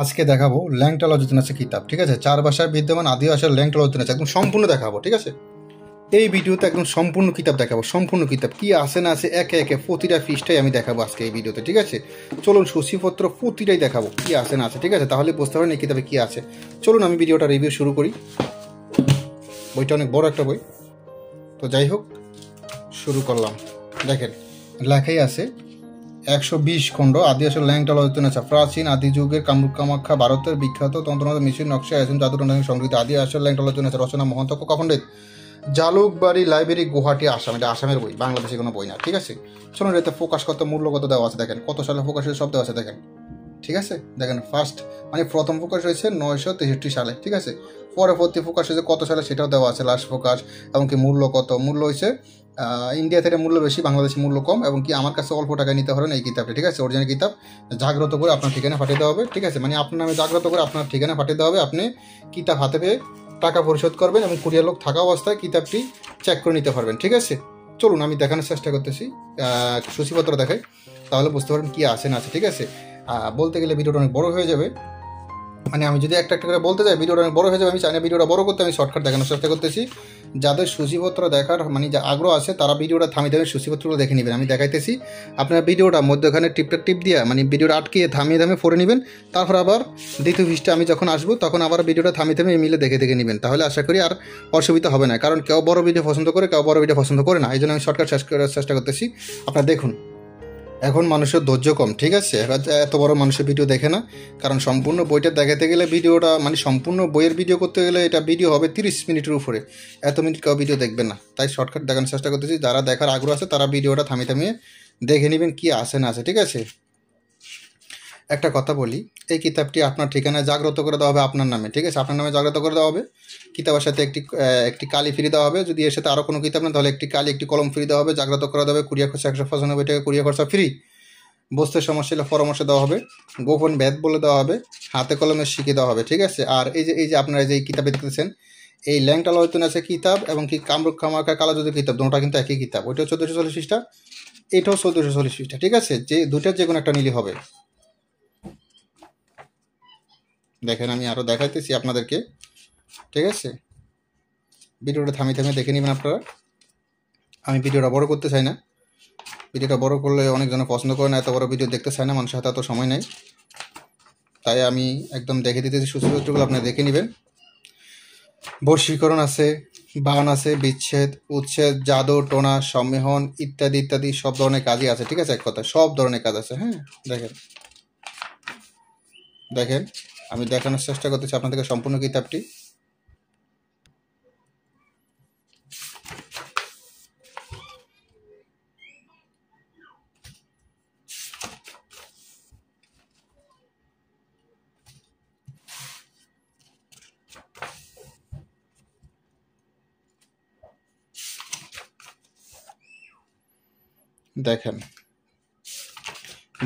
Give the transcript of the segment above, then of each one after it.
আজকে দেখাবো ল্যাংটা লজেন আছে কিতাব, ঠিক আছে? চার ভাষায় বিদ্যমান আদি ভাষার ল্যাংটা লজেন আছে, একদম সম্পূর্ণ দেখাবো, ঠিক আছে? এই ভিডিওতে একদম সম্পূর্ণ কিতাব দেখাবো, সম্পূর্ণ কিতাব কি আছে না আছে একে একে প্রতিটা পৃষ্ঠাই আমি দেখাবো আজকে এই ভিডিওতে, ঠিক আছে? চলুন সূচিপত্র প্রতিটাই দেখাবো কি আছে না আছে, ঠিক আছে? তাহলে বুঝতে পারেন এই কিতাবে কি আছে। চলুন আমি ভিডিওটা রিভিউ শুরু করি। বইটা অনেক বড় একটা বই, তো যাই হোক শুরু করলাম। দেখেন লেখাই আছে 120 খণ্ড আদিবাসী ল্যাংটা লজেন আছে। প্রাচীন আদি যুগের কামরূপ কামাখ্যা ভারতের বিখ্যাত তন্ত্রনাথ মিশন নকশা আয়োজন জাদুটনা সংগীত আদিবাসী ল্যাংটা লজেন আছে। রচনা মহন্ত কখন্ডিত, জালুকবাড়ি লাইব্রেরি, গুয়াহাটি, আসাম। এটা আসামের বই, বাংলাদেশে কোনো বই না, ঠিক আছে? চলুন এতে ফোকাস কত, মূল্য কত দেওয়া আছে দেখেন, কত সালে ফোকাস হয়েছে সব দেওয়া আছে দেখেন, ঠিক আছে? দেখেন ফার্স্ট মানে প্রথম ফোকাস হয়েছে 963 সালে, ঠিক আছে? পরবর্তী ফোকাস হয়েছে কত সালে সেটাও দেওয়া আছে, লাস্ট ফোকাস। এমনকি মূল্য কত, মূল্য হয়েছে ইন্ডিয়া থেকে মূল্য বেশি, বাংলাদেশে মূল্য কম। এবং কি আমার কাছে অল্প টাকায় নিতে পারেন এই কিতাবটি, ঠিক আছে? অরিজিনাল কিতাব, জাগ্রত করে আপনার ঠিকানা পাঠিয়ে দেওয়া হবে, ঠিক আছে? মানে আপনার নামে জাগ্রত করে আপনার ঠিকানা পাঠিয়ে দেওয়া হবে, আপনি কিতাব হাতে পেয়ে টাকা পরিশোধ করবেন এবং কুরিয়ার লোক থাকা অবস্থায় কিতাবটি চেক করে নিতে পারবেন, ঠিক আছে? চলুন আমি দেখানোর চেষ্টা করতেছি, সূচিপত্র দেখাই, তাহলে বুঝতে পারবেন কি আছে না আছে, ঠিক আছে? বলতে গেলে ভিডিওটা অনেক বড় হয়ে যাবে, মানে আমি যদি একটা একটা করে বলতে যাই ভিডিওটা অনেক বড় হয়ে যাবে। আমি চাই না ভিডিওটা বড় করতে, আমি শর্টকাট দেখানোর চেষ্টা করতেছি। যাদের সূচিপত্র দেখার মানে যা আগ্রহ আছে তারা ভিডিওটা থামিয়ে থামিয়ে সূচিপত্রগুলো দেখে নেবেন। আমি দেখাইতেছি, আপনার ভিডিওটা মধ্যখানে টিপ দিয়ে মানে ভিডিওটা আটকিয়ে থামিয়ে থামিয়ে পড়ে নেবেন। তারপর আবার দ্বিতীয় পৃষ্ঠা আমি যখন আসবো তখন আবার ভিডিওটা থামিয়ে থামিয়ে মিলে দেখে দেখে নেবেন, তাহলে আশা করি আর অসুবিধা হবে না। কারণ কেউ বড় ভিডিও পছন্দ করে, কেউ বড় ভিডিও পছন্দ করে না, এই জন্য আমি শর্টকাট শেষ করার চেষ্টা করতেছি। আপনারা দেখুন, এখন মানুষের ধৈর্য কম, ঠিক আছে? এত বড় মানুষের ভিডিও দেখে না, কারণ সম্পূর্ণ বইটা দেখাতে গেলে ভিডিওটা মানে সম্পূর্ণ বইয়ের ভিডিও করতে গেলে এটা ভিডিও হবে 30 মিনিটের উপরে, এত মিনিট কেউ ভিডিও দেখবে না। তাই শর্টকাট দেখানোর চেষ্টা করতেছি, যারা দেখার আগ্রহ আছে তারা ভিডিওটা থামিয়ে থামিয়ে দেখে নেবেন কি আছে না আছে, ঠিক আছে? একটা কথা বলি, এই কিতাবটি আপনার ঠিকানায় জাগ্রত করে দেওয়া হবে আপনার নামে, ঠিক আছে? আপনার নামে জাগ্রত করে দেওয়া হবে, কিতাবের সাথে একটি কালি ফ্রি দেওয়া হবে। যদি এর সাথে আরও কোনো কিতাব না তাহলে একটি কালি একটি কলম ফ্রি দেওয়া হবে, জাগ্রত করে দেওয়া হবে। কুরিয়ার খরচা 195 টাকা কুরিয়ার খরচা ফ্রি। বুঝতে সমস্যা হলে পরামর্শ দেওয়া হবে, গোপন ভেদ বলে দেওয়া হবে, হাতে কলমে শিখে দেওয়া হবে, ঠিক আছে? আর এই যে আপনারা যে কিতাবে দেখতেছেন এই ল্যাংটা লজেন আছে কিতাব এবং কি কামরূপ কামাখ্যা কালাজাদু কিতাব, দুটোটা কিন্তু একই কিতাব। ওইটাও 1440 পৃষ্ঠা, এটাও 1440 পৃষ্ঠা, ঠিক আছে? যে দুটার যে কোনো একটা নিলে হবে। দেখেন আমি আরও দেখাইতেছি আপনাদেরকে, ঠিক আছে? ভিডিওটা থামিয়ে থামিয়ে দেখে নেবেন আপনারা। আমি ভিডিওটা বড় করতে চাই না, ভিডিওটা বড় করলে অনেকজন পছন্দ করে না, এত বড় ভিডিও দেখতে চায় না, মানুষের হাতে এত সময় নেই। তাই আমি একদম দেখে দিতেছি, সূচিপত্রগুলো আপনি দেখে নেবেন। বশীকরণ আছে, বান আছে, বিচ্ছেদ, উচ্ছেদ, জাদু টোনা, সম্মেহন ইত্যাদি ইত্যাদি সব ধরনের কাজই আছে, ঠিক আছে? এক কথা সব ধরনের কাজ আছে। হ্যাঁ দেখেন দেখেন আমি দেখানোর চেষ্টা করতেছি আপনাদেরকে সম্পূর্ণ কিতাবটি। দেখেন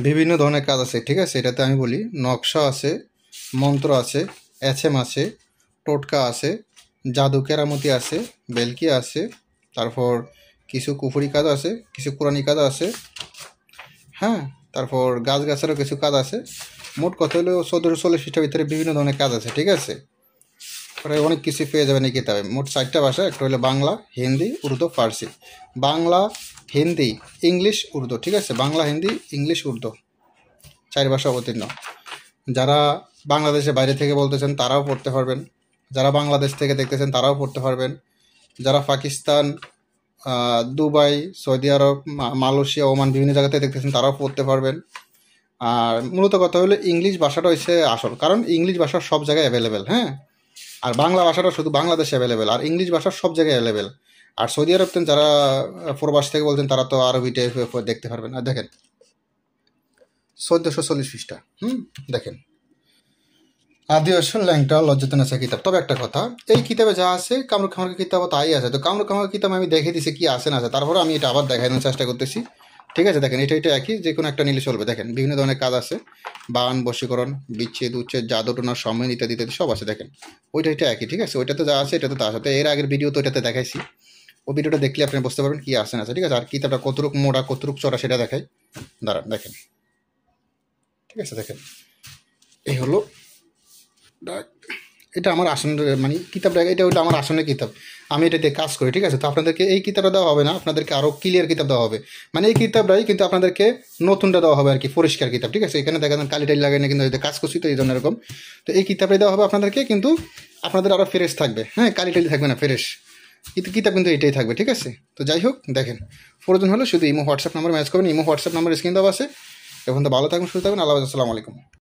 বিভিন্ন ধরনের কাজ আছে, ঠিক আছে? এটাতে আমি বলি নকশা আছে, মন্ত্র আছে, এছএম আছে, টোটকা আছে, জাদু কেরামতি আছে, বেলকি আছে, তারপর কিছু কুফুরি কাজ আছে, কিছু কোরআনি কাজ আছে, হ্যাঁ, তারপর গাছেরও কিছু কাজ আছে। মোট কথা হলো 1440 পৃষ্ঠার ভিতরে বিভিন্ন ধরনের কাজ আছে, ঠিক আছে? প্রায় অনেক কিছু পেয়ে যাবেন এই কিতাবে। মোট 4টা ভাষা, একটা হলো বাংলা, হিন্দি, উর্দু, ফার্সি। বাংলা, হিন্দি, ইংলিশ, উর্দু, ঠিক আছে? বাংলা, হিন্দি, ইংলিশ, উর্দু 4 ভাষা অবতীর্ণ। যারা বাংলাদেশের বাইরে থেকে বলতেছেন তারাও পড়তে পারবেন, যারা বাংলাদেশ থেকে দেখতেছেন তারাও পড়তে পারবেন, যারা পাকিস্তান, দুবাই, সৌদি আরব, মালয়েশিয়া, ওমান বিভিন্ন জায়গাতে দেখতেছেন তারাও পড়তে পারবেন। আর মূলত কথা হলো ইংলিশ ভাষাটা হচ্ছে আসল, কারণ ইংলিশ ভাষা সব জায়গায় অ্যাভেলেবেল, হ্যাঁ? আর বাংলা ভাষাটা শুধু বাংলাদেশে অ্যাভেলেবেল, আর ইংলিশ ভাষা সব জায়গায় অ্যাভেলেবেল। আর সৌদি আরব যারা প্রবাস থেকে বলছেন তারা তো আরবিতে দেখতে পারবেন। আর দেখেন 1440 পৃষ্ঠা, দেখেন আদিবাসী ল্যাংটা লজ্জাতন আছে কিতাব। তবে একটা কথা, এই কিতাবে যা আছে কামরূপ কামাখ্যা কিতাবও তাই আছে। তো কামরূপ কামাখ্যা কিতাব আমি দেখে দিছি কি আছে না আছে, তারপরে আমি এটা আবার দেখানোর চেষ্টা করতেছি, ঠিক আছে? দেখেন এটা একই, যে কোনো একটা নিলে চলবে। দেখেন বিভিন্ন ধরনের কাজ আছে, বান, বশীকরণ, বিচ্ছেদ, উচ্ছেদ, জাদু টোনা, সম্মেলন ইত্যাদি ইত্যাদি সব আছে। দেখেন এটা একই, ঠিক আছে? ওইটাতে যা আছে এটাতে তা আছে। এর আগের ভিডিও তো এটাতে দেখাইছি, ওই ভিডিওটা দেখলে আপনি বুঝতে পারবেন কি আছে না আছে, ঠিক আছে? আর কিতাবটা কতটুক মোড়া কতটুক চড়া সেটা দেখাই, দাঁড়ান দেখেন, ঠিক আছে? দেখেন এই হলো এটা আমার আসনের মানে কিতাবটা, এটা হলো আমার আসনের কিতাব, আমি এটাতে কাজ করি, ঠিক আছে। তো আপনাদেরকে এই কিতাবটা দেওয়া হবে না, আপনাদেরকে আরও ক্লিয়ার কিতাব দেওয়া হবে, মানে এই কিতাবটাই কিন্তু আপনাদেরকে নতুনটা দেওয়া হবে আর কি, পরিষ্কার কিতাব, ঠিক আছে। এখানে দেখা যান কালি টালি লাগাই না, কিন্তু এতে কাজ করছি তো এই জন্য এরকম। তো এই কিতাবটাই দেওয়া হবে আপনাদেরকে, কিন্তু আপনাদের আরও ফ্রেশ থাকবে, হ্যাঁ, কালি টালি থাকবে না, ফ্রেশ কিতাব কিন্তু এটাই থাকবে, ঠিক আছে। তো যাই হোক, দেখেন প্রয়োজন হলো শুধু ইমো হোয়াটসঅ্যাপ নাম্বার ম্যাচ করবেন, ইমো হোয়াটসঅ্যাপ নাম্বার স্ক্রিন দেওয়া আছে। এখন তো ভালো থাকুন, সুস্থ থাকুন, আল্লাহ হাফেজ, আসসালামু আলাইকুম।